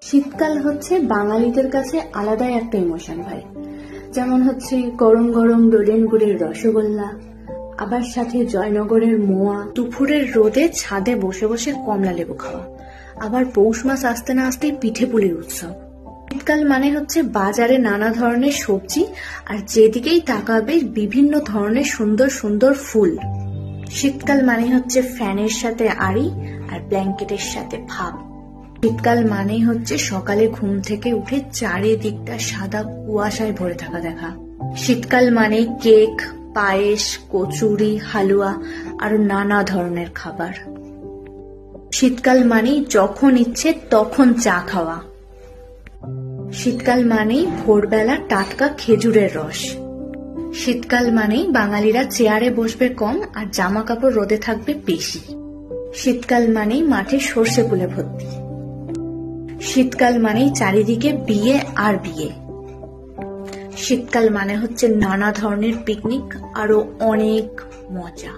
শীতকাল হচ্ছে বাঙালিদের কাছে আলাদাই একটা ইমোশন ভাই। যেমন হচ্ছে গরম গরম দোলেন গুড়ের রসগোল্লা, আবার সাথে জয়নগরের মোয়া, দুপুরের রোদে ছাদে বসে বসে কমলা লেবু খাওয়া, আবার পৌষ মাস আসতে না আসতেই পিঠে পুলির উৎসব। শীতকাল মানে হচ্ছে বাজারে নানা ধরনের সবজি, আর যেদিকেই তাকাবে বিভিন্ন ধরনের সুন্দর সুন্দর ফুল। শীতকাল মানে হচ্ছে ফ্যানের সাথে আড়ি আর ব্ল্যাঙ্কেটের সাথে ভাব। শীতকাল মানেই হচ্ছে সকালে ঘুম থেকে উঠে চারিদিকটা সাদা কুয়াশায় ভরে থাকা দেখা। শীতকাল মানেই কেক, পায়েস, কচুরি, হালুয়া আরো নানা ধরনের খাবার। শীতকাল মানেই যখন ইচ্ছে তখন চা খাওয়া। শীতকাল মানেই ভোরবেলা টাটকা খেজুরের রস। শীতকাল মানেই বাঙালিরা চেয়ারে বসবে কম আর জামা কাপড় রোদে থাকবে বেশি। শীতকাল মানেই মাঠে সর্ষে ফুলে ভর্তি। শীতকাল মানেই চারিদিকে বিয়ে আর বিয়ে। শীতকাল মানে হচ্ছে নানা ধরনের পিকনিক আরো অনেক মজা।